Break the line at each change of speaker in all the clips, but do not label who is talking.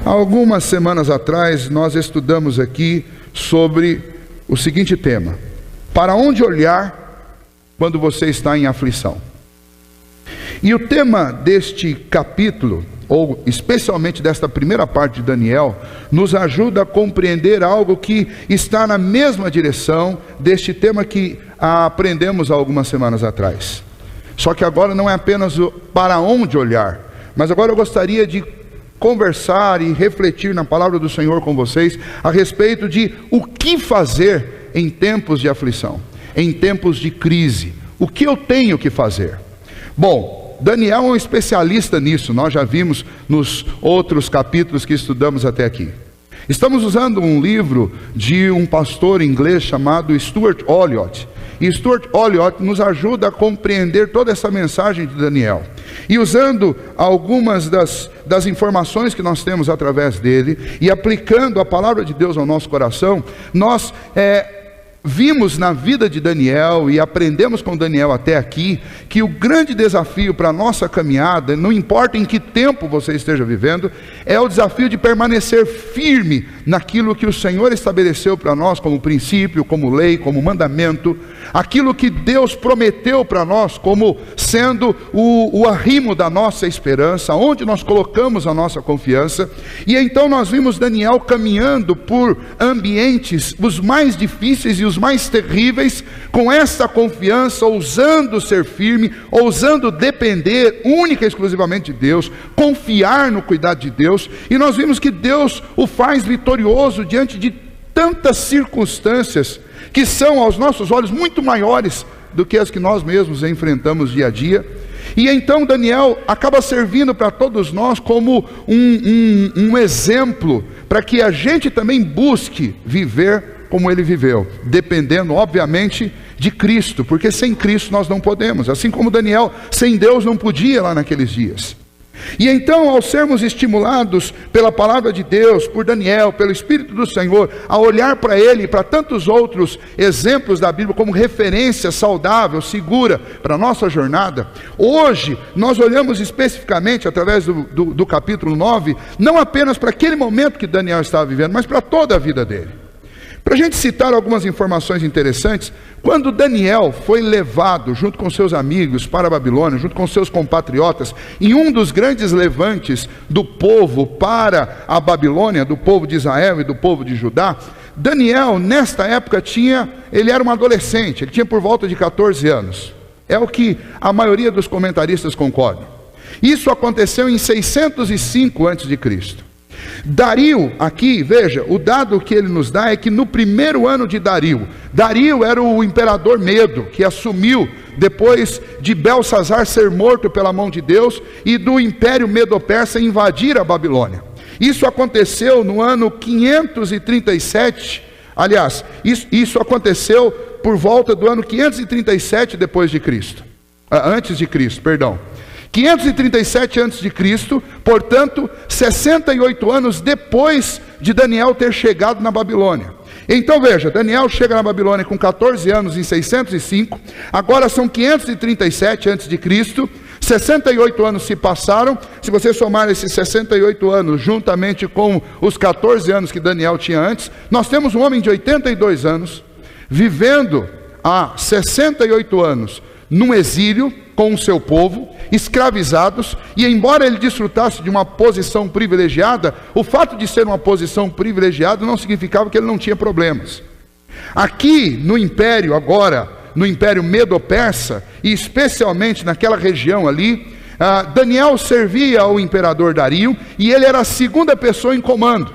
Há algumas semanas atrás nós estudamos aqui sobre o seguinte tema: para onde olhar quando você está em aflição? E o tema deste capítulo, ou especialmente desta primeira parte de Daniel, nos ajuda a compreender algo que está na mesma direção deste tema que aprendemos há algumas semanas atrás. Só que agora não é apenas o para onde olhar, mas agora eu gostaria de conversar e refletir na palavra do Senhor com vocês a respeito de o que fazer em tempos de aflição, em tempos de crise. O que eu tenho que fazer? Bom, Daniel é um especialista nisso, nós já vimos nos outros capítulos que estudamos até aqui. Estamos usando um livro de um pastor inglês chamado Stuart Olyott. E Stuart Olyott nos ajuda a compreender toda essa mensagem de Daniel. E usando algumas das informações que nós temos através dele, e aplicando a palavra de Deus ao nosso coração, nós vimos na vida de Daniel e aprendemos com Daniel até aqui, que o grande desafio para a nossa caminhada, não importa em que tempo você esteja vivendo, é o desafio de permanecer firme naquilo que o Senhor estabeleceu para nós como princípio, como lei, como mandamento, aquilo que Deus prometeu para nós como sendo o arrimo da nossa esperança, onde nós colocamos a nossa confiança. E então nós vimos Daniel caminhando por ambientes os mais difíceis e os mais terríveis, com essa confiança, ousando ser firme, ousando depender única e exclusivamente de Deus, confiar no cuidado de Deus. E nós vimos que Deus o faz vitorioso diante de tantas circunstâncias que são aos nossos olhos muito maiores do que as que nós mesmos enfrentamos dia a dia. E então Daniel acaba servindo para todos nós como um exemplo, para que a gente também busque viver como ele viveu, dependendo obviamente de Cristo, porque sem Cristo nós não podemos, assim como Daniel sem Deus não podia lá naqueles dias. E então, ao sermos estimulados pela palavra de Deus, por Daniel, pelo Espírito do Senhor, a olhar para ele e para tantos outros exemplos da Bíblia como referência saudável, segura para a nossa jornada, hoje nós olhamos especificamente através do capítulo 9, não apenas para aquele momento que Daniel estava vivendo, mas para toda a vida dele. Para a gente citar algumas informações interessantes, quando Daniel foi levado junto com seus amigos para a Babilônia, junto com seus compatriotas, em um dos grandes levantes do povo para a Babilônia, do povo de Israel e do povo de Judá, Daniel nesta época ele era um adolescente, ele tinha por volta de 14 anos, é o que a maioria dos comentaristas concordam. Isso aconteceu em 605 a.C. Dario, aqui, veja, o dado que ele nos dá é que no primeiro ano de Dario era o imperador Medo, que assumiu depois de Belsazar ser morto pela mão de Deus e do império Medo-Persa invadir a Babilônia. Isso aconteceu no ano 537, aliás, isso aconteceu por volta do ano 537 depois de Cristo, antes de Cristo, perdão. 537 a.C., portanto, 68 anos depois de Daniel ter chegado na Babilônia. Então veja, Daniel chega na Babilônia com 14 anos em 605, agora são 537 a.C., 68 anos se passaram. Se você somar esses 68 anos juntamente com os 14 anos que Daniel tinha antes, nós temos um homem de 82 anos, vivendo há 68 anos num exílio com o seu povo, escravizados, e embora ele desfrutasse de uma posição privilegiada, o fato de ser uma posição privilegiada não significava que ele não tinha problemas. Aqui no império agora, no império Medo-Persa, e especialmente naquela região ali, Daniel servia ao imperador Dario, e ele era a segunda pessoa em comando,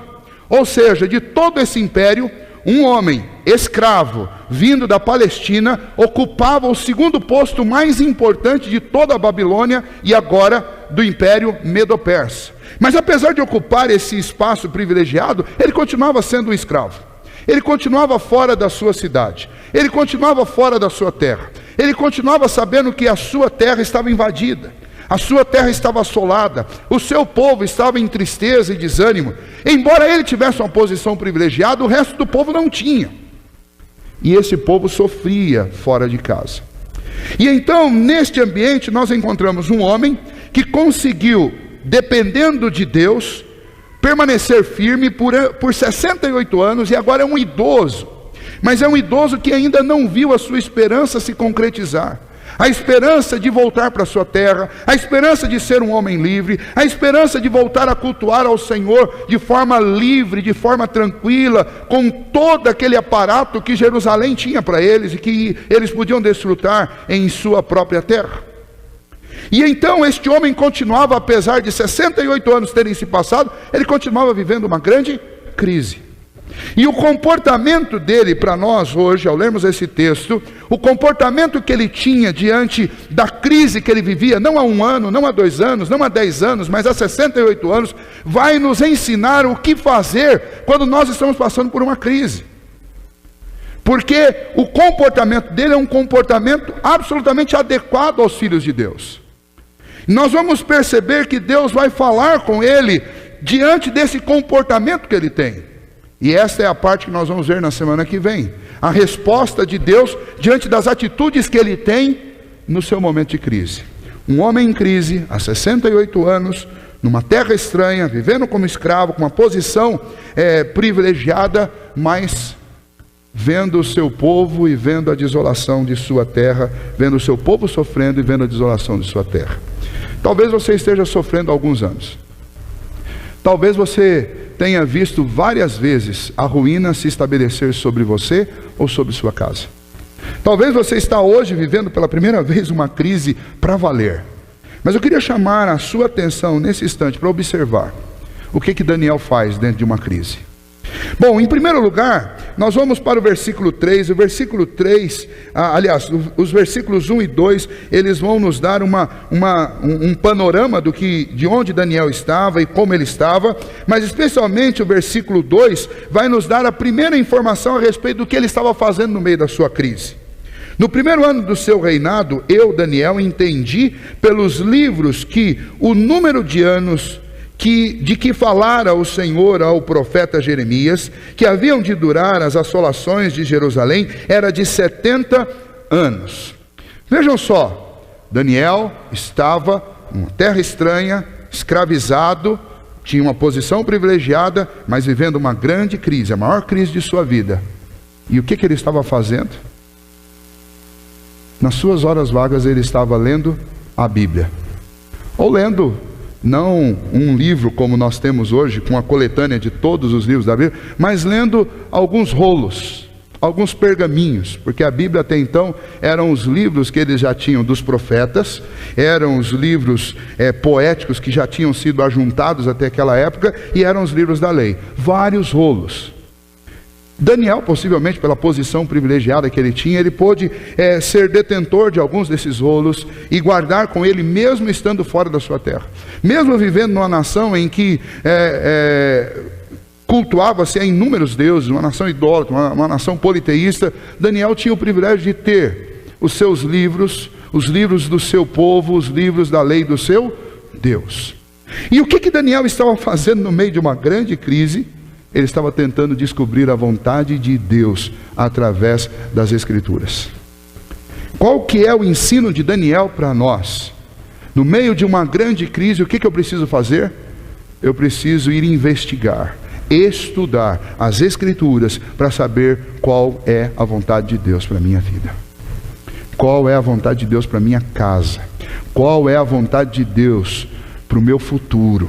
ou seja, de todo esse império, um homem escravo vindo da Palestina ocupava o segundo posto mais importante de toda a Babilônia e agora do Império Medo-Persa. Mas apesar de ocupar esse espaço privilegiado, ele continuava sendo um escravo. Ele continuava fora da sua cidade. Ele continuava fora da sua terra. Ele continuava sabendo que a sua terra estava invadida. A sua terra estava assolada, o seu povo estava em tristeza e desânimo. Embora ele tivesse uma posição privilegiada, o resto do povo não tinha. E esse povo sofria fora de casa. E então, neste ambiente, nós encontramos um homem que conseguiu, dependendo de Deus, permanecer firme por 68 anos, e agora é um idoso. Mas é um idoso que ainda não viu a sua esperança se concretizar. A esperança de voltar para a sua terra, a esperança de ser um homem livre, a esperança de voltar a cultuar ao Senhor de forma livre, de forma tranquila, com todo aquele aparato que Jerusalém tinha para eles e que eles podiam desfrutar em sua própria terra. E então este homem continuava, apesar de 68 anos terem se passado, ele continuava vivendo uma grande crise. E o comportamento dele para nós hoje, ao lermos esse texto, o comportamento que ele tinha diante da crise que ele vivia, não há 1 ano, não há 2 anos, não há 10 anos, mas há 68 anos, vai nos ensinar o que fazer quando nós estamos passando por uma crise. Porque o comportamento dele é um comportamento absolutamente adequado aos filhos de Deus. Nós vamos perceber que Deus vai falar com ele diante desse comportamento que ele tem. E esta é a parte que nós vamos ver na semana que vem. A resposta de Deus diante das atitudes que ele tem no seu momento de crise. Um homem em crise, há 68 anos, numa terra estranha, vivendo como escravo, com uma posição privilegiada, mas vendo o seu povo e vendo a desolação de sua terra, vendo o seu povo sofrendo e vendo a desolação de sua terra. Talvez você esteja sofrendo há alguns anos. Talvez você tenha visto várias vezes a ruína se estabelecer sobre você ou sobre sua casa. Talvez você está hoje vivendo pela primeira vez uma crise para valer. Mas eu queria chamar a sua atenção nesse instante para observar o que Daniel faz dentro de uma crise. Bom, em primeiro lugar, nós vamos para o versículo 3. O versículo 3, os versículos 1 e 2, eles vão nos dar um panorama de onde Daniel estava e como ele estava, mas especialmente o versículo 2 vai nos dar a primeira informação a respeito do que ele estava fazendo no meio da sua crise. No primeiro ano do seu reinado, eu, Daniel, entendi pelos livros que o número de anos de que falara o Senhor ao profeta Jeremias, que haviam de durar as assolações de Jerusalém, era de 70 anos. Vejam só, Daniel estava numa terra estranha, escravizado, tinha uma posição privilegiada, mas vivendo uma grande crise, a maior crise de sua vida. E o que ele estava fazendo? Nas suas horas vagas ele estava lendo a Bíblia, ou lendo não um livro como nós temos hoje, com a coletânea de todos os livros da Bíblia, mas lendo alguns rolos, alguns pergaminhos, porque a Bíblia até então eram os livros que eles já tinham dos profetas, eram os livros poéticos que já tinham sido ajuntados até aquela época, e eram os livros da lei, vários rolos. Daniel, possivelmente pela posição privilegiada que ele tinha, ele pôde ser detentor de alguns desses rolos e guardar com ele, mesmo estando fora da sua terra. Mesmo vivendo numa nação em que cultuava-se a inúmeros deuses, uma nação idólatra, uma nação politeísta, Daniel tinha o privilégio de ter os seus livros, os livros do seu povo, os livros da lei do seu Deus. E o que Daniel estava fazendo no meio de uma grande crise? Ele estava tentando descobrir a vontade de Deus através das Escrituras. Qual que é o ensino de Daniel para nós? No meio de uma grande crise, o que eu preciso fazer? Eu preciso ir investigar, estudar as Escrituras para saber qual é a vontade de Deus para a minha vida. Qual é a vontade de Deus para a minha casa? Qual é a vontade de Deus para o meu futuro?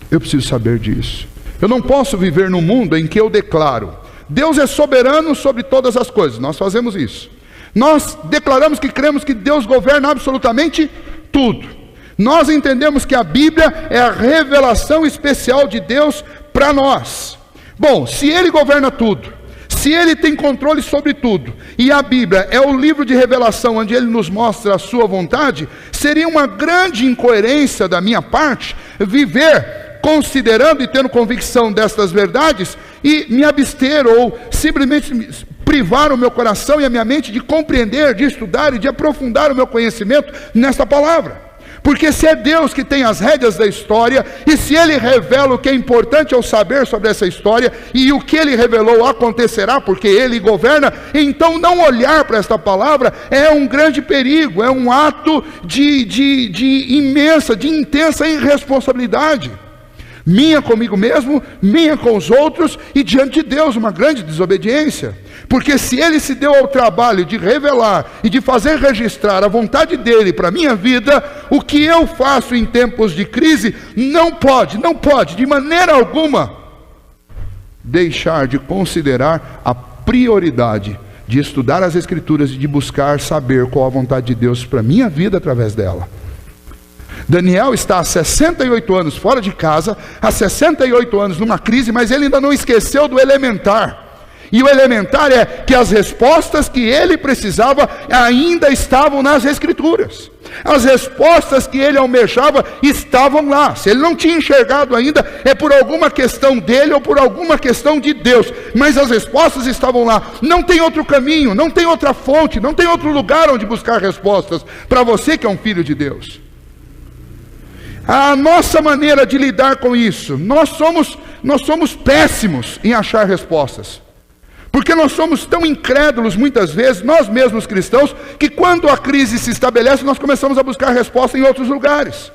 Eu preciso saber disso. Eu não posso viver num mundo em que eu declaro: Deus é soberano sobre todas as coisas. Nós fazemos isso. Nós declaramos que cremos que Deus governa absolutamente tudo. Nós entendemos que a Bíblia é a revelação especial de Deus para nós. Bom, se Ele governa tudo, se Ele tem controle sobre tudo, e a Bíblia é o livro de revelação onde Ele nos mostra a sua vontade, seria uma grande incoerência da minha parte viver considerando e tendo convicção destas verdades e me abster ou simplesmente privar o meu coração e a minha mente de compreender, de estudar e de aprofundar o meu conhecimento nesta palavra. Porque se é Deus que tem as rédeas da história, e se Ele revela o que é importante eu saber sobre essa história, e o que Ele revelou acontecerá porque Ele governa, então não olhar para esta palavra é um grande perigo, é um ato de intensa irresponsabilidade. Minha comigo mesmo, minha com os outros e diante de Deus, uma grande desobediência. Porque se Ele se deu ao trabalho de revelar e de fazer registrar a vontade dEle para a minha vida, o que eu faço em tempos de crise não pode, de maneira alguma, deixar de considerar a prioridade de estudar as Escrituras e de buscar saber qual a vontade de Deus para a minha vida através dela. Daniel está há 68 anos fora de casa, há 68 anos numa crise, mas ele ainda não esqueceu do elementar. E o elementar é que as respostas que ele precisava ainda estavam nas Escrituras. As respostas que ele almejava estavam lá. Se ele não tinha enxergado ainda, é por alguma questão dele ou por alguma questão de Deus. Mas as respostas estavam lá. Não tem outro caminho, não tem outra fonte, não tem outro lugar onde buscar respostas para você que é um filho de Deus. A nossa maneira de lidar com isso, nós somos péssimos em achar respostas. Porque nós somos tão incrédulos muitas vezes, nós mesmos cristãos, que quando a crise se estabelece, nós começamos a buscar resposta em outros lugares.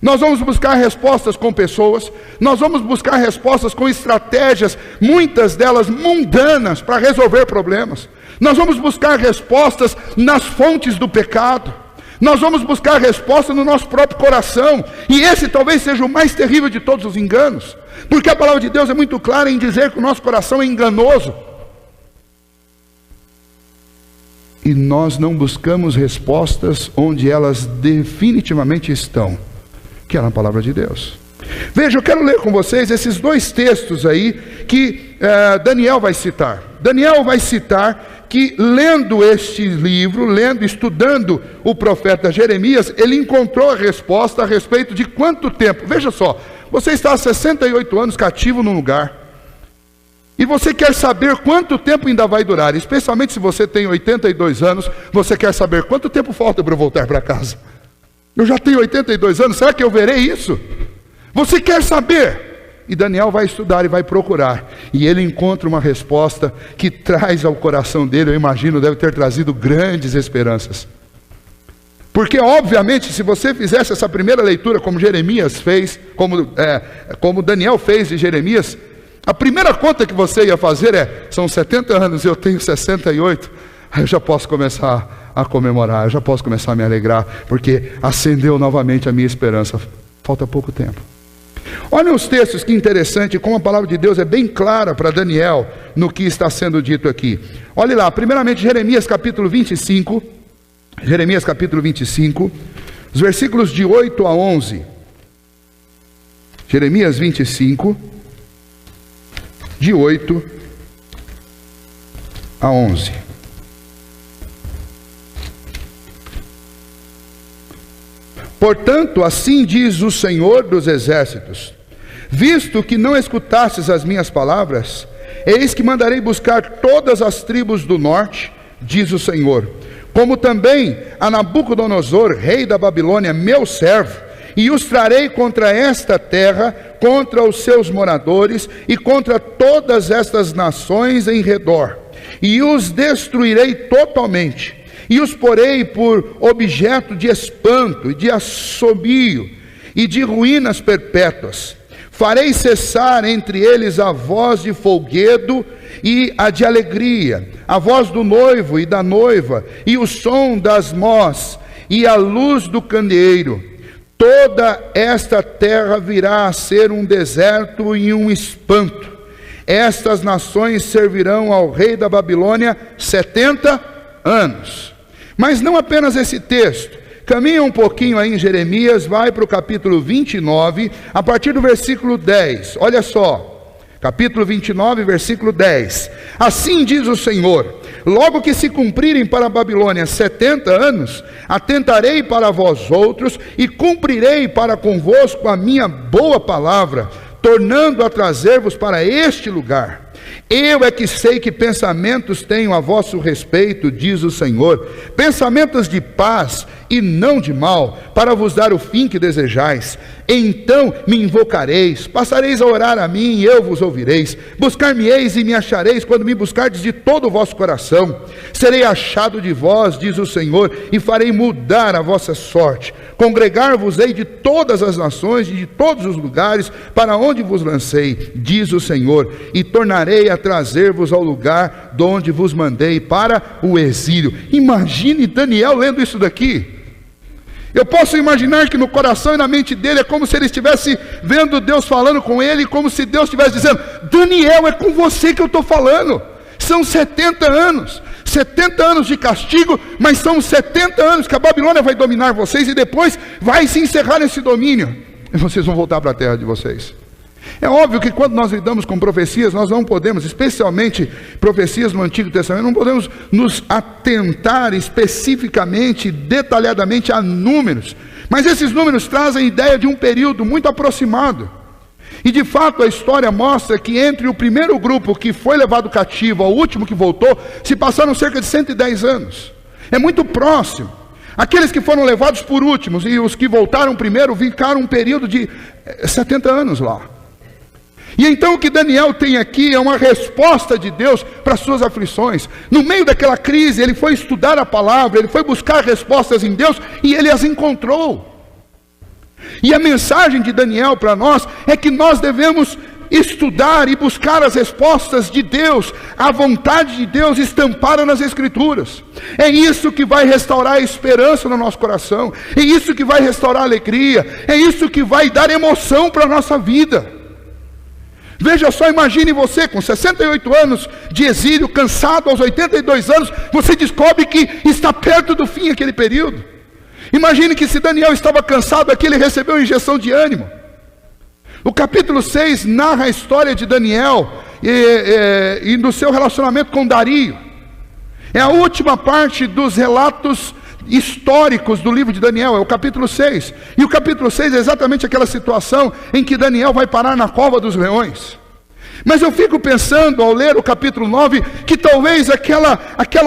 Nós vamos buscar respostas com pessoas, nós vamos buscar respostas com estratégias, muitas delas mundanas, para resolver problemas. Nós vamos buscar respostas nas fontes do pecado. Nós vamos buscar resposta no nosso próprio coração. E esse talvez seja o mais terrível de todos os enganos. Porque a palavra de Deus é muito clara em dizer que o nosso coração é enganoso. E nós não buscamos respostas onde elas definitivamente estão, que é na palavra de Deus. Veja, eu quero ler com vocês esses dois textos aí que Daniel vai citar. Daniel vai citar que lendo este livro, estudando o profeta Jeremias, ele encontrou a resposta a respeito de quanto tempo. Veja só, você está há 68 anos cativo num lugar, e você quer saber quanto tempo ainda vai durar, especialmente se você tem 82 anos, você quer saber quanto tempo falta para eu voltar para casa. Eu já tenho 82 anos, será que eu verei isso? Você quer saber? E Daniel vai estudar e vai procurar, e ele encontra uma resposta que traz ao coração dele, eu imagino, deve ter trazido grandes esperanças. Porque obviamente se você fizesse essa primeira leitura como Jeremias fez, como Daniel fez de Jeremias, a primeira conta que você ia fazer são 70 anos, eu tenho 68, aí eu já posso começar a comemorar, eu já posso começar a me alegrar, porque acendeu novamente a minha esperança, falta pouco tempo. Olha os textos, que interessante, como a palavra de Deus é bem clara para Daniel no que está sendo dito aqui. Olhe lá, primeiramente Jeremias capítulo 25, os versículos de 8 a 11. Jeremias 25, de 8 a 11. Portanto, assim diz o Senhor dos Exércitos: visto que não escutastes as minhas palavras, eis que mandarei buscar todas as tribos do norte, diz o Senhor, como também a Nabucodonosor, rei da Babilônia, meu servo, e os trarei contra esta terra, contra os seus moradores e contra todas estas nações em redor, e os destruirei totalmente, e os porei por objeto de espanto e de assobio e de ruínas perpétuas. Farei cessar entre eles a voz de folguedo e a de alegria, a voz do noivo e da noiva, e o som das mós e a luz do candeeiro. Toda esta terra virá a ser um deserto e um espanto. Estas nações servirão ao rei da Babilônia 70 anos. Mas não apenas esse texto. Caminha um pouquinho aí em Jeremias, vai para o capítulo 29, a partir do versículo 10. Olha só, capítulo 29, versículo 10. Assim diz o Senhor: logo que se cumprirem para a Babilônia 70 anos, atentarei para vós outros e cumprirei para convosco a minha boa palavra, tornando a trazer-vos para este lugar. Eu é que sei que pensamentos tenho a vosso respeito, diz o Senhor, pensamentos de paz e não de mal, para vos dar o fim que desejais. Então me invocareis, passareis a orar a mim e eu vos ouvireis. Buscar-me-eis e me achareis quando me buscardes de todo o vosso coração. Serei achado de vós, diz o Senhor, e farei mudar a vossa sorte. Congregar-vos-ei de todas as nações e de todos os lugares para onde vos lancei, diz o Senhor, e tornarei a trazer-vos ao lugar de onde vos mandei para o exílio. Imagine Daniel lendo isso daqui. Eu posso imaginar que no coração e na mente dele é como se ele estivesse vendo Deus falando com ele, como se Deus estivesse dizendo: Daniel, é com você que eu estou falando. São 70 anos de castigo, mas são 70 anos que a Babilônia vai dominar vocês e depois vai se encerrar esse domínio. E vocês vão voltar para a terra de vocês. É óbvio que quando nós lidamos com profecias, nós não podemos, especialmente profecias no Antigo Testamento, não podemos nos atentar especificamente, detalhadamente a números. Mas esses números trazem a ideia de um período muito aproximado. E de fato a história mostra que entre o primeiro grupo que foi levado cativo ao último que voltou, se passaram cerca de 110 anos. É muito próximo. Aqueles que foram levados por últimos e os que voltaram primeiro ficaram um período de 70 anos lá. E então o que Daniel tem aqui é uma resposta de Deus para as suas aflições. No meio daquela crise, ele foi estudar a palavra, ele foi buscar respostas em Deus e ele as encontrou. E a mensagem de Daniel para nós é que nós devemos estudar e buscar as respostas de Deus, a vontade de Deus estampada nas Escrituras. É isso que vai restaurar a esperança no nosso coração, é isso que vai restaurar a alegria, é isso que vai dar emoção para a nossa vida. Veja só, imagine você com 68 anos de exílio, cansado aos 82 anos, você descobre que está perto do fim aquele período. Imagine que se Daniel estava cansado aqui, ele recebeu uma injeção de ânimo. O capítulo 6 narra a história de Daniel e do seu relacionamento com Dario. É a última parte dos relatos históricos do livro de Daniel, é o capítulo 6. E o capítulo 6 é exatamente aquela situação em que Daniel vai parar na cova dos leões. Mas eu fico pensando, ao ler o capítulo 9, que talvez aquela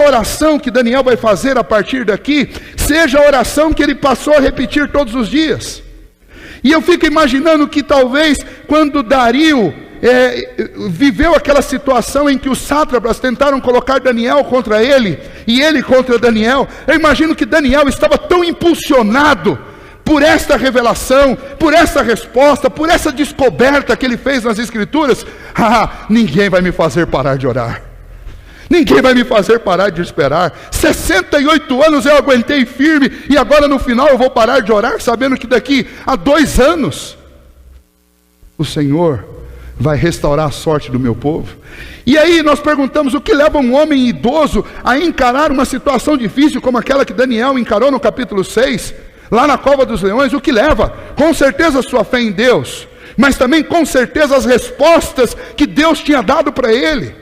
oração que Daniel vai fazer a partir daqui, seja a oração que ele passou a repetir todos os dias. E eu fico imaginando que talvez quando Dario viveu aquela situação em que os sátrapas tentaram colocar Daniel contra ele, e ele contra Daniel, eu imagino que Daniel estava tão impulsionado por esta revelação, por essa resposta, por essa descoberta que ele fez nas Escrituras. Ninguém vai me fazer parar de orar, ninguém vai me fazer parar de esperar. 68 anos eu aguentei firme, e agora no final eu vou parar de orar, sabendo que daqui a 2 anos o Senhor vai restaurar a sorte do meu povo. E aí nós perguntamos: o que leva um homem idoso a encarar uma situação difícil como aquela que Daniel encarou no capítulo 6, lá na cova dos leões? O que leva? Com certeza a sua fé em Deus, mas também com certeza as respostas que Deus tinha dado para ele,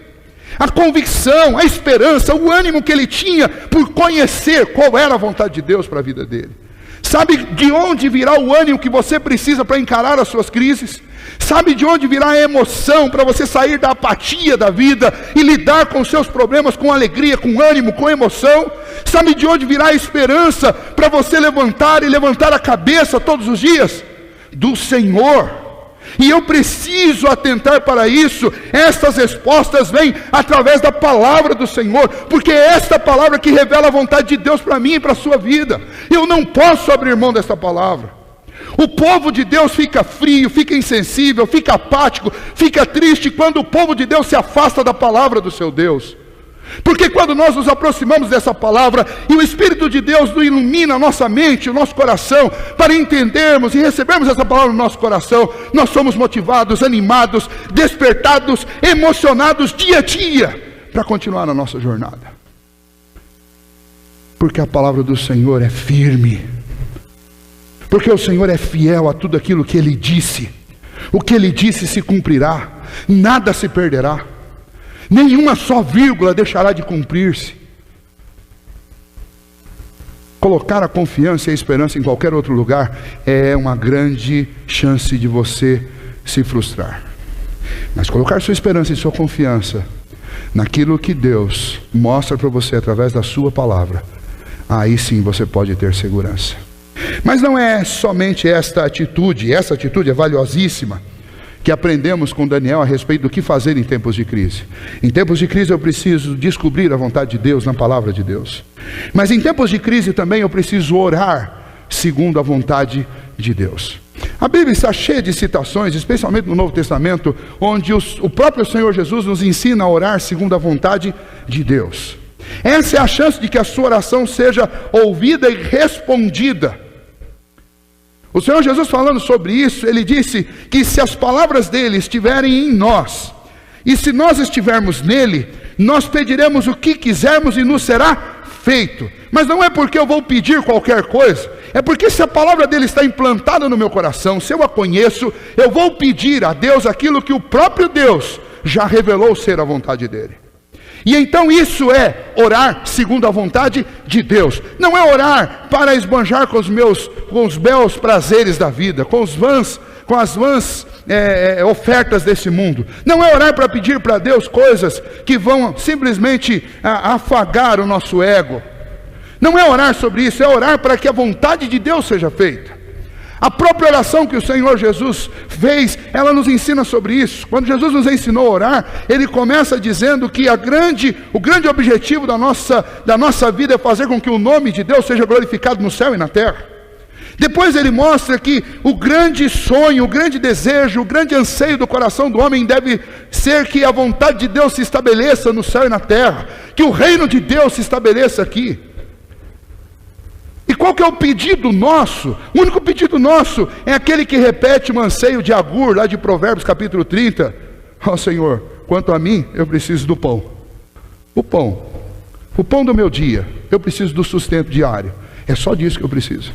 a convicção, a esperança, o ânimo que ele tinha por conhecer qual era a vontade de Deus para a vida dele. Sabe de onde virá o ânimo que você precisa para encarar as suas crises? Sabe de onde virá a emoção para você sair da apatia da vida e lidar com os seus problemas com alegria, com ânimo, com emoção? Sabe de onde virá a esperança para você levantar e levantar a cabeça todos os dias? Do Senhor. E eu preciso atentar para isso. Estas respostas vêm através da palavra do Senhor, porque é esta palavra que revela a vontade de Deus para mim e para a sua vida. Eu não posso abrir mão desta palavra. O povo de Deus fica frio, fica insensível, fica apático, fica triste quando o povo de Deus se afasta da palavra do seu Deus. Porque quando nós nos aproximamos dessa palavra e o Espírito de Deus nos ilumina a nossa mente, o nosso coração, para entendermos e recebermos essa palavra no nosso coração, nós somos motivados, animados, despertados, emocionados dia a dia para continuar na nossa jornada. Porque a palavra do Senhor é firme. Porque o Senhor é fiel a tudo aquilo que Ele disse. O que Ele disse se cumprirá, nada se perderá, nenhuma só vírgula deixará de cumprir-se. Colocar a confiança e a esperança em qualquer outro lugar é uma grande chance de você se frustrar. Mas colocar sua esperança e sua confiança naquilo que Deus mostra para você através da sua palavra, aí sim você pode ter segurança. Mas não é somente essa atitude é valiosíssima, que aprendemos com Daniel a respeito do que fazer em tempos de crise. Em tempos de crise eu preciso descobrir a vontade de Deus na palavra de Deus. Mas em tempos de crise também eu preciso orar segundo a vontade de Deus. A Bíblia está cheia de citações, especialmente no Novo Testamento, onde o próprio Senhor Jesus nos ensina a orar segundo a vontade de Deus. Essa é a chance de que a sua oração seja ouvida e respondida. O Senhor Jesus, falando sobre isso, ele disse que se as palavras dele estiverem em nós, e se nós estivermos nele, nós pediremos o que quisermos e nos será feito. Mas não é porque eu vou pedir qualquer coisa, é porque se a palavra dele está implantada no meu coração, se eu a conheço, eu vou pedir a Deus aquilo que o próprio Deus já revelou ser a vontade dele. E então isso é orar segundo a vontade de Deus. Não é orar para esbanjar com os belos prazeres da vida, com as vãs ofertas desse mundo. Não é orar para pedir para Deus coisas que vão simplesmente afagar o nosso ego. Não é orar sobre isso, é orar para que a vontade de Deus seja feita. A própria oração que o Senhor Jesus fez, ela nos ensina sobre isso. Quando Jesus nos ensinou a orar, ele começa dizendo que o grande objetivo da nossa vida é fazer com que o nome de Deus seja glorificado no céu e na terra. Depois ele mostra que o grande sonho, o grande desejo, o grande anseio do coração do homem deve ser que a vontade de Deus se estabeleça no céu e na terra, que o reino de Deus se estabeleça aqui. E qual que é o pedido nosso? O único pedido nosso é aquele que repete o anseio de Agur, lá de Provérbios capítulo 30. Ó Senhor, quanto a mim, eu preciso do pão. O pão do meu dia. Eu preciso do sustento diário. É só disso que eu preciso.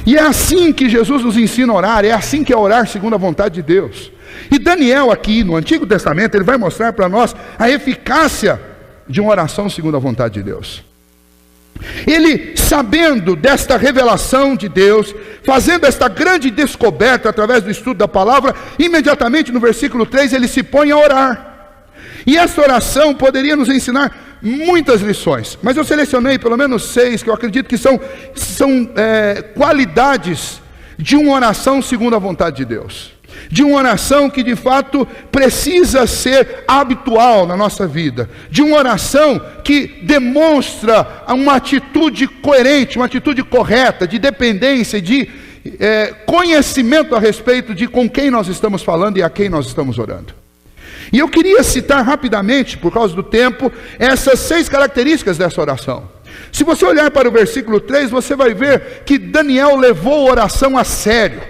E é assim que Jesus nos ensina a orar, é assim que é orar segundo a vontade de Deus. E Daniel aqui no Antigo Testamento, ele vai mostrar para nós a eficácia de uma oração segundo a vontade de Deus. Ele, sabendo desta revelação de Deus, fazendo esta grande descoberta através do estudo da palavra, imediatamente no versículo 3 ele se põe a orar. E essa oração poderia nos ensinar muitas lições, mas eu selecionei pelo menos 6 que eu acredito que são qualidades de uma oração segundo a vontade de Deus, de uma oração que de fato precisa ser habitual na nossa vida, de uma oração que demonstra uma atitude coerente, uma atitude correta, de dependência, de conhecimento a respeito de com quem nós estamos falando e a quem nós estamos orando. E eu queria citar rapidamente, por causa do tempo, essas 6 características dessa oração. Se você olhar para o versículo 3, você vai ver que Daniel levou a oração a sério.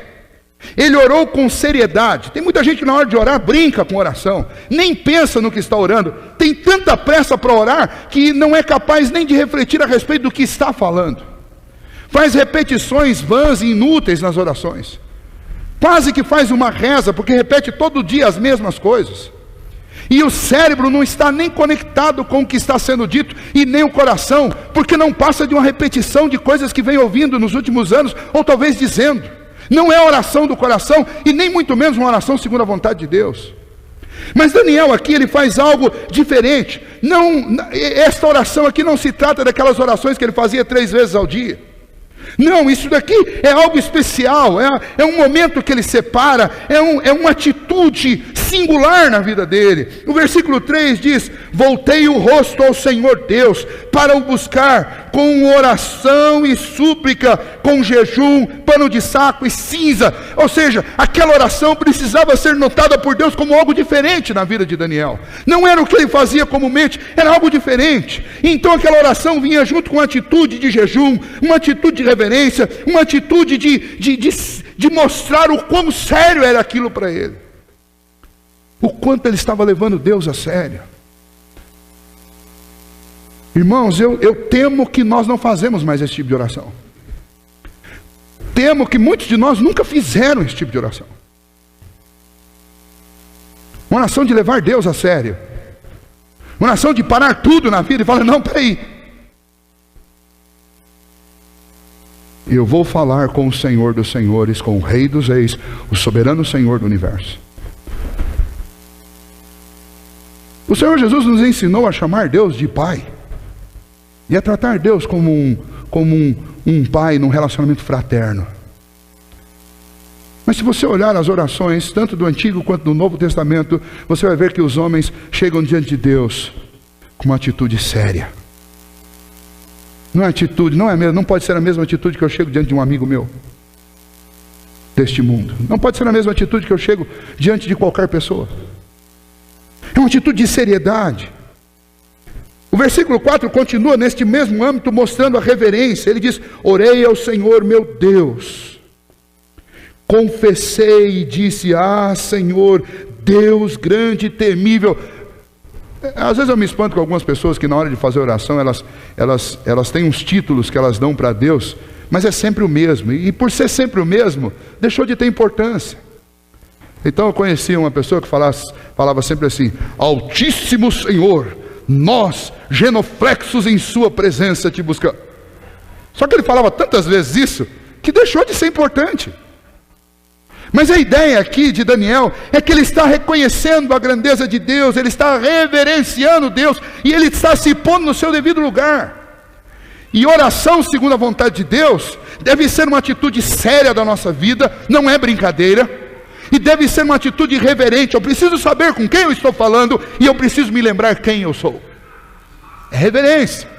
Ele orou com seriedade. Tem muita gente que na hora de orar brinca com oração, nem pensa no que está orando, tem tanta pressa para orar que não é capaz nem de refletir a respeito do que está falando. Faz repetições vãs e inúteis nas orações, quase que faz uma reza, porque repete todo dia as mesmas coisas. E o cérebro não está nem conectado com o que está sendo dito, e nem o coração, porque não passa de uma repetição de coisas que vem ouvindo nos últimos anos, ou talvez dizendo. Não é oração do coração, e nem muito menos uma oração segundo a vontade de Deus. Mas Daniel aqui, ele faz algo diferente. Esta oração aqui não se trata daquelas orações que ele fazia 3 vezes ao dia. Não, isso daqui é algo especial, é um momento que ele separa, é uma atitude singular na vida dele. O versículo 3 diz: voltei o rosto ao Senhor Deus, para o buscar com oração e súplica, com jejum, pano de saco e cinza. Ou seja, aquela oração precisava ser notada por Deus como algo diferente na vida de Daniel. Não era o que ele fazia comumente, era algo diferente. Então aquela oração vinha junto com uma atitude de jejum, uma atitude de reverência, uma atitude de mostrar o quão sério era aquilo para ele, o quanto ele estava levando Deus a sério. Irmãos, eu temo que nós não fazemos mais esse tipo de oração. Temo que muitos de nós nunca fizeram esse tipo de oração. Uma oração de levar Deus a sério, uma oração de parar tudo na vida e falar: não, peraí, eu vou falar com o Senhor dos senhores, com o Rei dos reis, o soberano Senhor do universo. O Senhor Jesus nos ensinou a chamar Deus de Pai. E a tratar Deus como um pai num relacionamento fraterno. Mas se você olhar as orações, tanto do Antigo quanto do Novo Testamento, você vai ver que os homens chegam diante de Deus com uma atitude séria. Não é atitude, não pode ser a mesma atitude que eu chego diante de um amigo meu deste mundo. Não pode ser a mesma atitude que eu chego diante de qualquer pessoa. É uma atitude de seriedade. O versículo 4 continua neste mesmo âmbito, mostrando a reverência. Ele diz: orei ao Senhor meu Deus, confessei e disse: ah, Senhor, Deus grande e temível. Às vezes eu me espanto com algumas pessoas que na hora de fazer oração, elas têm uns títulos que elas dão para Deus, mas é sempre o mesmo, e por ser sempre o mesmo, deixou de ter importância. Então eu conheci uma pessoa que falava sempre assim: Altíssimo Senhor, nós, genuflexos em sua presença, te buscamos. Só que ele falava tantas vezes isso, que deixou de ser importante. Mas a ideia aqui de Daniel é que ele está reconhecendo a grandeza de Deus, ele está reverenciando Deus, e ele está se pondo no seu devido lugar. E oração segundo a vontade de Deus deve ser uma atitude séria da nossa vida, não é brincadeira, e deve ser uma atitude reverente. Eu preciso saber com quem eu estou falando, e eu preciso me lembrar quem eu sou. É reverência.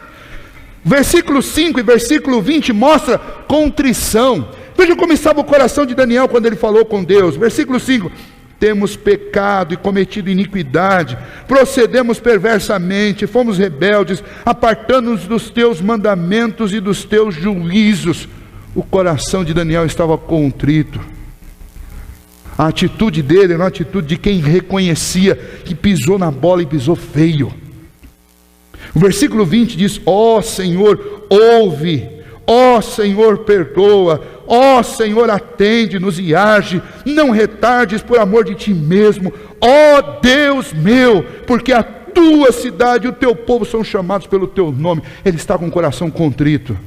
Versículo 5 e versículo 20 mostra contrição. Veja como estava o coração de Daniel quando ele falou com Deus. Versículo 5: temos pecado e cometido iniquidade, procedemos perversamente, fomos rebeldes, apartando-nos dos teus mandamentos e dos teus juízos. O coração de Daniel estava contrito. A atitude dele era uma atitude de quem reconhecia que pisou na bola e pisou feio. O versículo 20 diz: ó Senhor, ouve, ó Senhor, perdoa, ó Senhor, atende-nos e age, não retardes por amor de ti mesmo, ó Deus meu, porque a tua cidade e o teu povo são chamados pelo teu nome. Ele está com o coração contrito.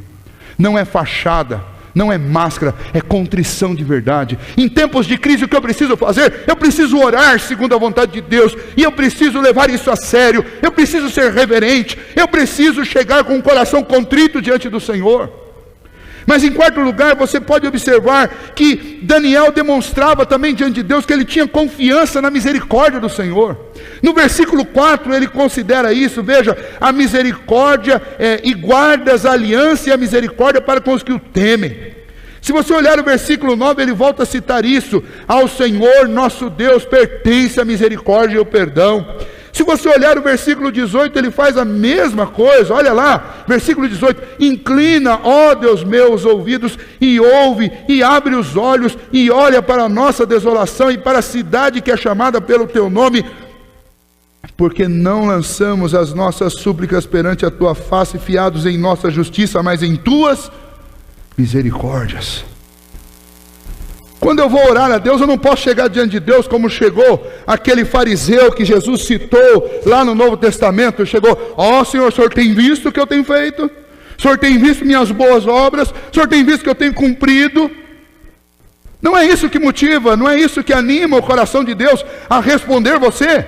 Não é fachada, não é máscara, é contrição de verdade. Em tempos de crise, o que eu preciso fazer? Eu preciso orar segundo a vontade de Deus, e eu preciso levar isso a sério, eu preciso ser reverente, eu preciso chegar com o coração contrito diante do Senhor. Mas em quarto lugar, você pode observar que Daniel demonstrava também diante de Deus que ele tinha confiança na misericórdia do Senhor. No versículo 4 ele considera isso, veja, a misericórdia e guardas a aliança e a misericórdia para com os que o temem. Se você olhar o versículo 9, ele volta a citar isso: ao Senhor nosso Deus pertence a misericórdia e o perdão. Se você olhar o versículo 18, ele faz a mesma coisa. Olha lá, versículo 18: inclina, ó Deus meu, os ouvidos e ouve, e abre os olhos e olha para a nossa desolação e para a cidade que é chamada pelo teu nome, porque não lançamos as nossas súplicas perante a tua face, fiados em nossa justiça, mas em tuas misericórdias. Quando eu vou orar a Deus, eu não posso chegar diante de Deus como chegou aquele fariseu que Jesus citou lá no Novo Testamento. Chegou: ó Senhor, o Senhor tem visto o que eu tenho feito? O Senhor tem visto minhas boas obras? O Senhor tem visto que eu tenho cumprido? Não é isso que motiva, não é isso que anima o coração de Deus a responder você.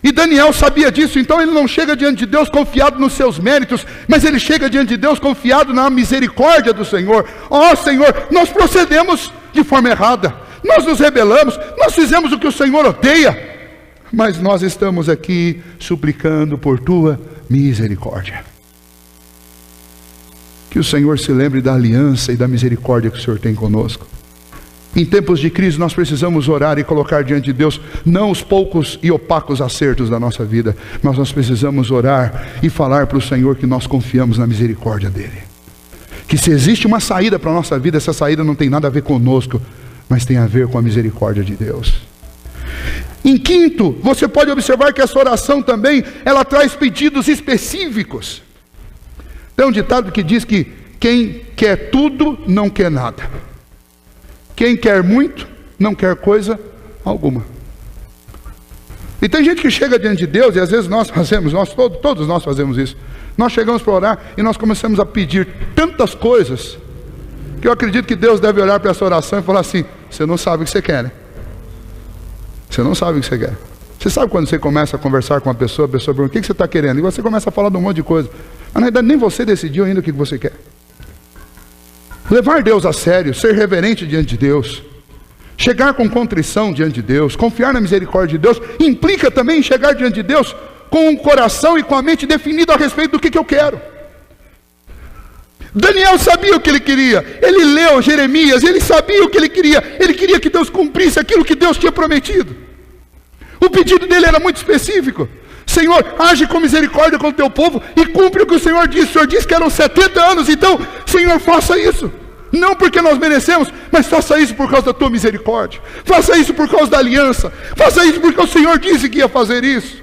E Daniel sabia disso, então ele não chega diante de Deus confiado nos seus méritos, mas ele chega diante de Deus confiado na misericórdia do Senhor. Ó Senhor, nós procedemos de forma errada, nós nos rebelamos, nós fizemos o que o Senhor odeia, mas nós estamos aqui suplicando por tua misericórdia. Que o Senhor se lembre da aliança e da misericórdia que o Senhor tem conosco. Em tempos de crise nós precisamos orar e colocar diante de Deus não os poucos e opacos acertos da nossa vida, mas nós precisamos orar e falar para o Senhor que nós confiamos na misericórdia dEle. Que se existe uma saída para a nossa vida, essa saída não tem nada a ver conosco, mas tem a ver com a misericórdia de Deus. Em quinto, você pode observar que essa oração também, ela traz pedidos específicos. Tem um ditado que diz que quem quer tudo não quer nada. Quem quer muito, não quer coisa alguma. E tem gente que chega diante de Deus, e às vezes nós fazemos, todos nós fazemos isso. Nós chegamos para orar e nós começamos a pedir tantas coisas, que eu acredito que Deus deve olhar para essa oração e falar assim: você não sabe o que você quer, né? Você não sabe o que você quer. Você sabe quando você começa a conversar com uma pessoa, a pessoa pergunta, o que você está querendo? E você começa a falar de um monte de coisa. Mas na verdade nem você decidiu ainda o que você quer. Levar Deus a sério, ser reverente diante de Deus, chegar com contrição diante de Deus, confiar na misericórdia de Deus, implica também chegar diante de Deus com o coração e com a mente definido a respeito do que eu quero. Daniel sabia o que ele queria, ele leu Jeremias, ele sabia o que ele queria que Deus cumprisse aquilo que Deus tinha prometido. O pedido dele era muito específico: Senhor, age com misericórdia com o teu povo e cumpre o que o Senhor disse. O Senhor disse que eram 70 anos, então, Senhor, faça isso. Não porque nós merecemos, mas faça isso por causa da tua misericórdia. Faça isso por causa da aliança. Faça isso porque o Senhor disse que ia fazer isso.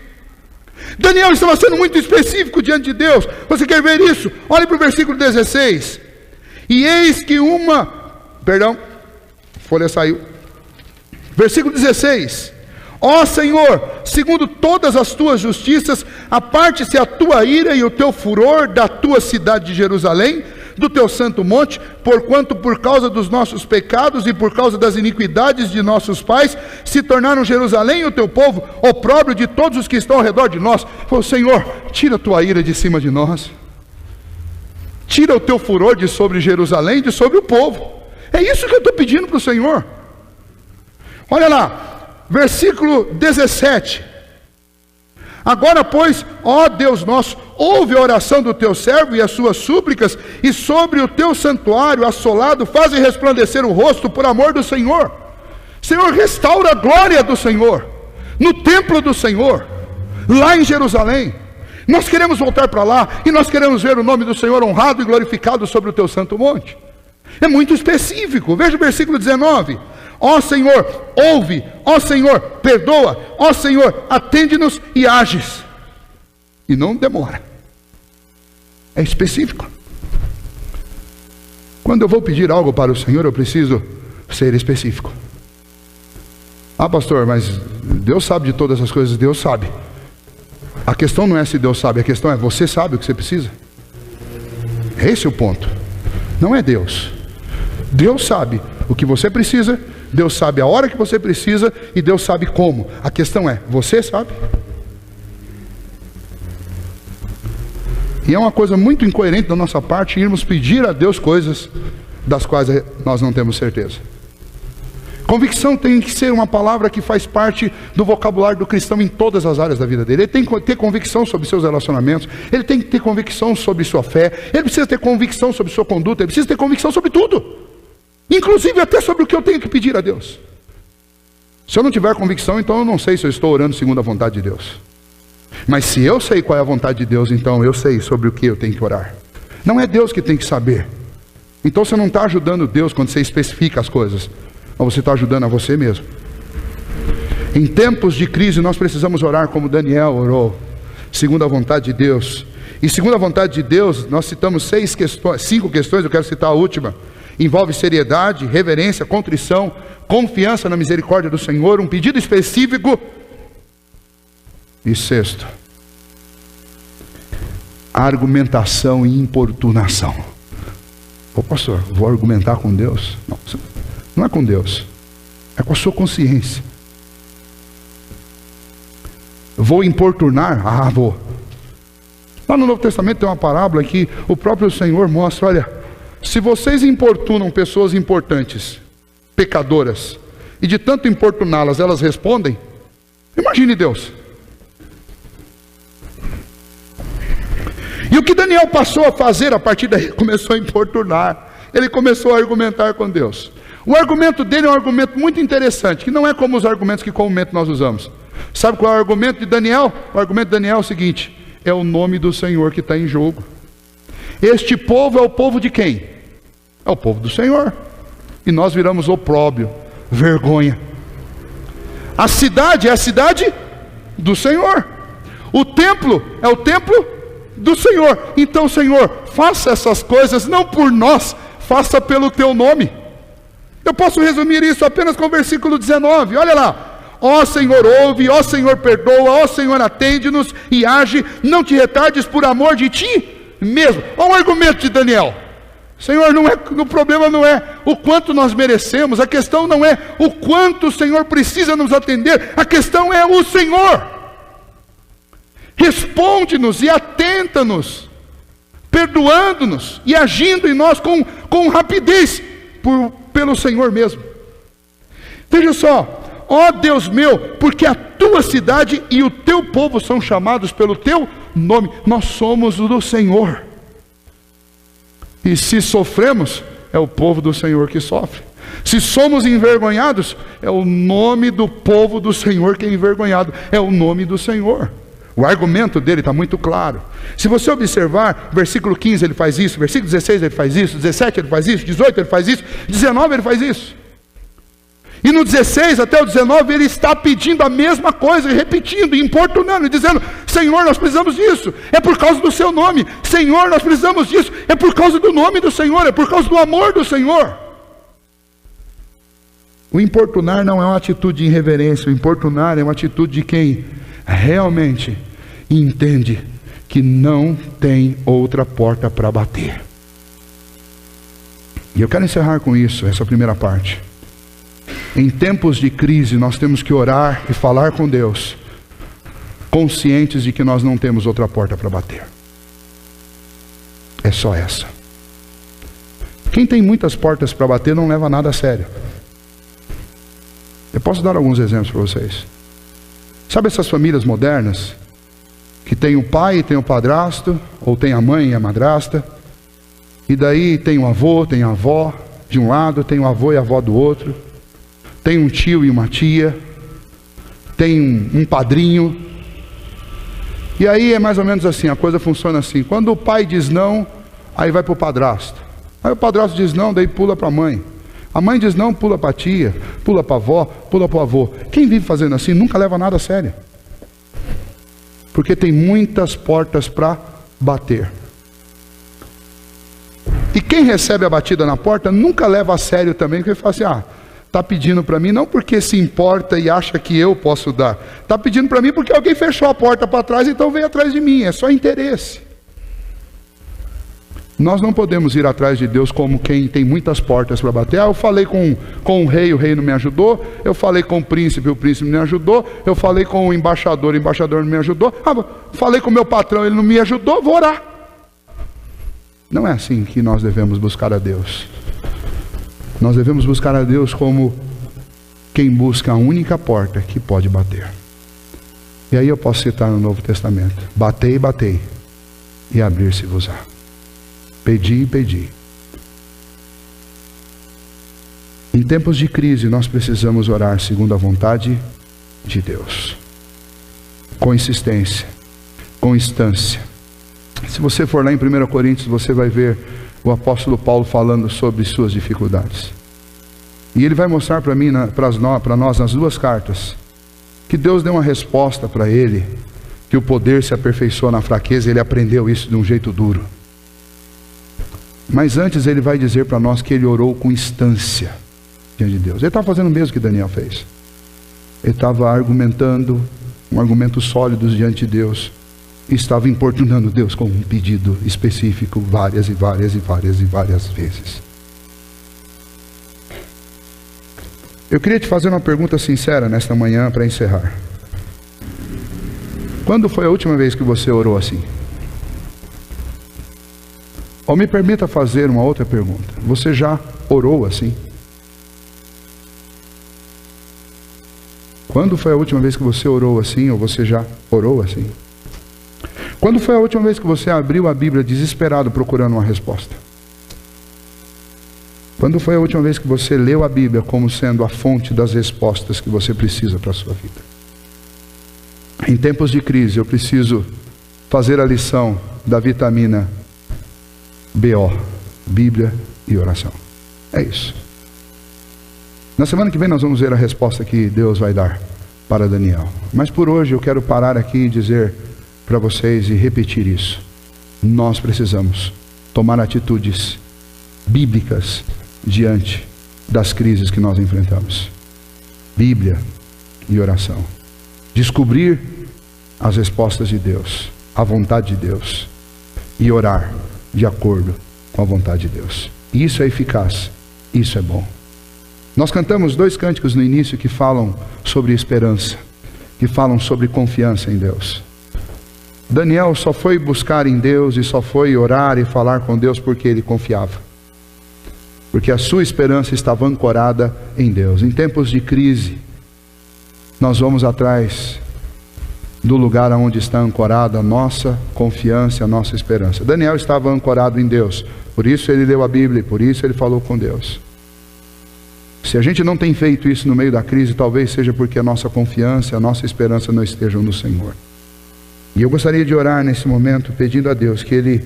Daniel estava sendo muito específico diante de Deus. Você quer ver isso? Olhe para o versículo 16. E eis que folha saiu. Versículo 16. Ó Senhor, segundo todas as tuas justiças, aparte-se a tua ira e o teu furor da tua cidade de Jerusalém, do teu santo monte, porquanto por causa dos nossos pecados e por causa das iniquidades de nossos pais, se tornaram Jerusalém e o teu povo opróbrio de todos os que estão ao redor de nós. Falou, Senhor, tira a tua ira de cima de nós, tira o teu furor de sobre Jerusalém, de sobre o povo. É isso que eu estou pedindo para o Senhor. Olha lá, versículo 17. Agora, pois, ó Deus nosso, ouve a oração do teu servo e as suas súplicas, e sobre o teu santuário assolado, faze resplandecer o rosto por amor do Senhor. Senhor, restaura a glória do Senhor, no templo do Senhor, lá em Jerusalém. Nós queremos voltar para lá, e nós queremos ver o nome do Senhor honrado e glorificado sobre o teu santo monte. É muito específico. Veja o versículo 19. Ó Senhor, ouve, ó Senhor, perdoa, ó Senhor, atende-nos e ages. E não demora. É específico. Quando eu vou pedir algo para o Senhor, eu preciso ser específico. Ah, pastor, mas Deus sabe de todas as coisas. Deus sabe. A questão não é se Deus sabe, a questão é, você sabe o que você precisa? Esse é o ponto. Não é Deus. Deus sabe o que você precisa, Deus sabe a hora que você precisa, e Deus sabe como. A questão é, você sabe? E é uma coisa muito incoerente da nossa parte irmos pedir a Deus coisas das quais nós não temos certeza. Convicção tem que ser uma palavra que faz parte do vocabulário do cristão em todas as áreas da vida dele. Ele tem que ter convicção sobre seus relacionamentos, ele tem que ter convicção sobre sua fé, ele precisa ter convicção sobre sua conduta, ele precisa ter convicção sobre tudo, inclusive até sobre o que eu tenho que pedir a Deus. Se eu não tiver convicção, então eu não sei se eu estou orando segundo a vontade de Deus. Mas se eu sei qual é a vontade de Deus, então eu sei sobre o que eu tenho que orar. Não é Deus que tem que saber. Então você não está ajudando Deus quando você especifica as coisas, mas você está ajudando a você mesmo. Em tempos de crise nós precisamos orar como Daniel orou, segundo a vontade de Deus. E segundo a vontade de Deus, nós citamos 5 questões, eu quero citar a última. Envolve seriedade, reverência, contrição, confiança na misericórdia do Senhor, um pedido específico. E 6, argumentação e importunação. Ô pastor, vou argumentar com Deus? Não é com Deus, é com a sua consciência. Vou importunar? Ah, vou. Lá no Novo Testamento tem uma parábola que o próprio Senhor mostra, olha, se vocês importunam pessoas importantes, pecadoras, e de tanto importuná-las, elas respondem, imagine Deus. E o que Daniel passou a fazer a partir daí? Começou a importunar, ele começou a argumentar com Deus. O argumento dele é um argumento muito interessante, que não é como os argumentos que comumente nós usamos. Sabe qual é o argumento de Daniel? O argumento de Daniel é o seguinte: é o nome do Senhor que está em jogo. Este povo é o povo de quem? É o povo do Senhor. E nós viramos opróbrio, vergonha. A cidade é a cidade do Senhor. O templo é o templo do Senhor. Então, Senhor, faça essas coisas não por nós, faça pelo teu nome. Eu posso resumir isso apenas com o versículo 19, olha lá. Ó Senhor, ouve, ó Senhor, perdoa, ó Senhor, atende-nos e age, não te retardes por amor de ti mesmo. Olha o argumento de Daniel. Senhor, o problema não é o quanto nós merecemos, a questão não é o quanto o Senhor precisa nos atender, a questão é o Senhor. Responde-nos e atenta-nos, perdoando-nos e agindo em nós com rapidez, pelo Senhor mesmo. Veja só, ó Deus meu, porque a tua cidade e o teu povo são chamados pelo teu nome, nós somos do Senhor. E se sofremos, é o povo do Senhor que sofre. Se somos envergonhados, é o nome do povo do Senhor que é envergonhado, é o nome do Senhor. O argumento dele está muito claro. Se você observar, versículo 15 ele faz isso, versículo 16 ele faz isso, 17 ele faz isso, 18 ele faz isso, 19 ele faz isso. E no 16 até o 19 ele está pedindo a mesma coisa, repetindo, importunando, e dizendo: Senhor, nós precisamos disso, é por causa do seu nome. Senhor, nós precisamos disso, é por causa do nome do Senhor, é por causa do amor do Senhor. O importunar não é uma atitude de irreverência, o importunar é uma atitude de quem realmente entende que não tem outra porta para bater. E eu quero encerrar com isso, essa primeira parte. Em tempos de crise, nós temos que orar e falar com Deus, conscientes de que nós não temos outra porta para bater. É só essa. Quem tem muitas portas para bater não leva nada a sério. Eu posso dar alguns exemplos para vocês. Sabe essas famílias modernas, que tem o pai e tem o padrasto, ou tem a mãe e a madrasta, e daí tem o avô, tem a avó de um lado, tem o avô e a avó do outro, tem um tio e uma tia, tem um padrinho, e aí é mais ou menos assim, a coisa funciona assim: quando o pai diz não, aí vai para o padrasto, aí o padrasto diz não, daí pula para a mãe diz não, pula para a tia, pula para a avó, pula para o avô. Quem vive fazendo assim nunca leva nada a sério, porque tem muitas portas para bater. E quem recebe a batida na porta nunca leva a sério também, porque fala assim: está pedindo para mim não porque se importa e acha que eu posso dar, está pedindo para mim porque alguém fechou a porta para trás, então veio atrás de mim, é só interesse. Nós não podemos ir atrás de Deus como quem tem muitas portas para bater. Eu falei com o rei não me ajudou. Eu falei com o príncipe não me ajudou. Eu falei com o embaixador não me ajudou. Falei com o meu patrão, ele não me ajudou, vou orar. Não é assim que nós devemos buscar a Deus. Nós devemos buscar a Deus como quem busca a única porta que pode bater. E aí eu posso citar no Novo Testamento: batei, batei, e abrir-se-vos-á. Pedi, pedi. Em tempos de crise, nós precisamos orar segundo a vontade de Deus, com insistência, com instância. Se você for lá em 1 Coríntios, você vai ver o apóstolo Paulo falando sobre suas dificuldades. E ele vai mostrar para mim, para nós, nas duas cartas, que Deus deu uma resposta para ele, que o poder se aperfeiçoa na fraqueza. Ele aprendeu isso de um jeito duro. Mas antes ele vai dizer para nós que ele orou com instância diante de Deus. Ele estava fazendo o mesmo que Daniel fez. Ele estava argumentando, um argumento sólido diante de Deus. E estava importunando Deus com um pedido específico várias e várias e várias e várias vezes. Eu queria te fazer uma pergunta sincera nesta manhã para encerrar. Quando foi a última vez que você orou assim? Ou me permita fazer uma outra pergunta: você já orou assim? Quando foi a última vez que você orou assim, ou você já orou assim? Quando foi a última vez que você abriu a Bíblia desesperado procurando uma resposta? Quando foi a última vez que você leu a Bíblia como sendo a fonte das respostas que você precisa para a sua vida? Em tempos de crise, eu preciso fazer a lição da vitamina BO, Bíblia e oração. É isso. Na semana que vem nós vamos ver a resposta que Deus vai dar para Daniel. Mas por hoje eu quero parar aqui e dizer para vocês e repetir isso: nós precisamos tomar atitudes bíblicas diante das crises que nós enfrentamos. Bíblia e oração. Descobrir as respostas de Deus, a vontade de Deus, e orar de acordo com com a vontade de Deus. E isso é eficaz, isso é bom. Nós cantamos 2 cânticos no início que falam sobre esperança, que falam sobre confiança em Deus. Daniel só foi buscar em Deus e só foi orar e falar com Deus porque ele confiava. Porque a sua esperança estava ancorada em Deus. Em tempos de crise, nós vamos atrás do lugar onde está ancorada a nossa confiança, a nossa esperança. Daniel estava ancorado em Deus, por isso ele leu a Bíblia, por isso ele falou com Deus. Se a gente não tem feito isso no meio da crise, talvez seja porque a nossa confiança, a nossa esperança não estejam no Senhor. E eu gostaria de orar nesse momento, pedindo a Deus que Ele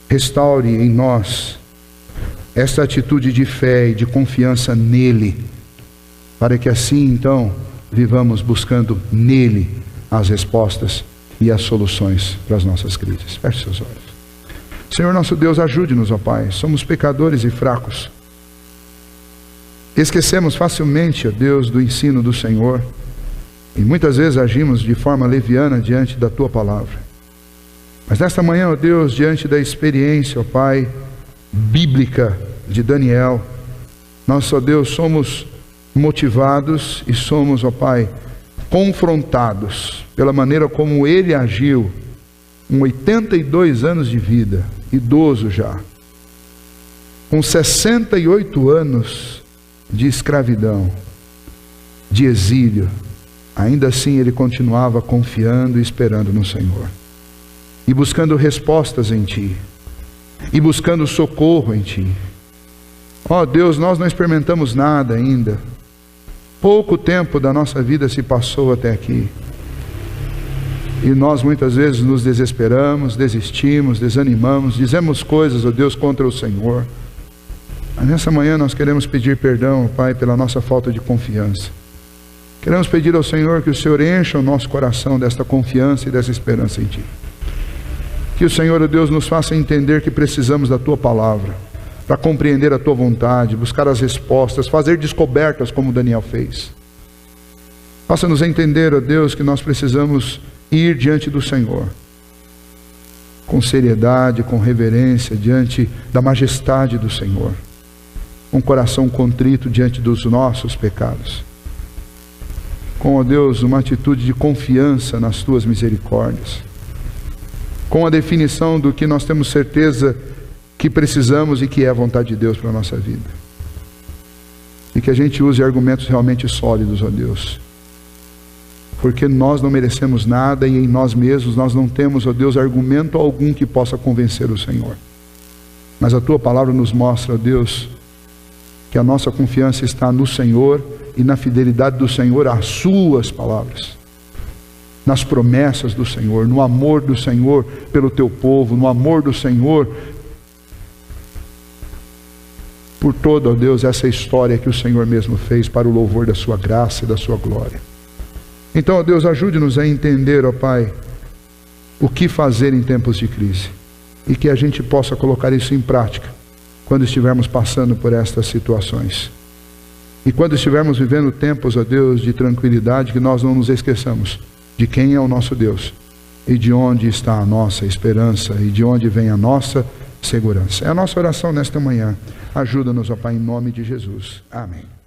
restaure em nós esta atitude de fé e de confiança nele, para que assim então vivamos buscando nele as respostas e as soluções para as nossas crises. Feche seus olhos. Senhor nosso Deus, ajude-nos, ó Pai. Somos pecadores e fracos. Esquecemos facilmente, ó Deus, do ensino do Senhor. E muitas vezes agimos de forma leviana diante da Tua palavra. Mas nesta manhã, ó Deus, diante da experiência, ó Pai, bíblica de Daniel, nós, ó Deus, somos motivados e somos, ó Pai, confrontados pela maneira como ele agiu, com 82 anos de vida, idoso já, com 68 anos de escravidão, de exílio. Ainda assim ele continuava confiando e esperando no Senhor, e buscando respostas em Ti, e buscando socorro em Ti. Ó Deus, nós não experimentamos nada ainda. Pouco tempo da nossa vida se passou até aqui. E nós muitas vezes nos desesperamos, desistimos, desanimamos, dizemos coisas, ó Deus, contra o Senhor. Mas nessa manhã nós queremos pedir perdão, Pai, pela nossa falta de confiança. Queremos pedir ao Senhor que o Senhor encha o nosso coração desta confiança e dessa esperança em Ti. Que o Senhor, ó Deus, nos faça entender que precisamos da Tua palavra, para compreender a Tua vontade, buscar as respostas, fazer descobertas como Daniel fez. Faça-nos entender, ó Deus, que nós precisamos ir diante do Senhor, com seriedade, com reverência, diante da majestade do Senhor, com o coração contrito diante dos nossos pecados, com, ó Deus, uma atitude de confiança nas Tuas misericórdias, com a definição do que nós temos certeza que precisamos e que é a vontade de Deus para a nossa vida. E que a gente use argumentos realmente sólidos, ó Deus. Porque nós não merecemos nada e em nós mesmos nós não temos, ó Deus, argumento algum que possa convencer o Senhor. Mas a Tua palavra nos mostra, ó Deus, que a nossa confiança está no Senhor e na fidelidade do Senhor às Suas palavras, nas promessas do Senhor, no amor do Senhor pelo Teu povo, no amor do Senhor por toda, ó Deus, essa história que o Senhor mesmo fez para o louvor da Sua graça e da Sua glória. Então, ó Deus, ajude-nos a entender, ó Pai, o que fazer em tempos de crise, e que a gente possa colocar isso em prática quando estivermos passando por estas situações. E quando estivermos vivendo tempos, ó Deus, de tranquilidade, que nós não nos esqueçamos de quem é o nosso Deus e de onde está a nossa esperança e de onde vem a nossa segurança. É a nossa oração nesta manhã. Ajuda-nos, ó Pai, em nome de Jesus. Amém.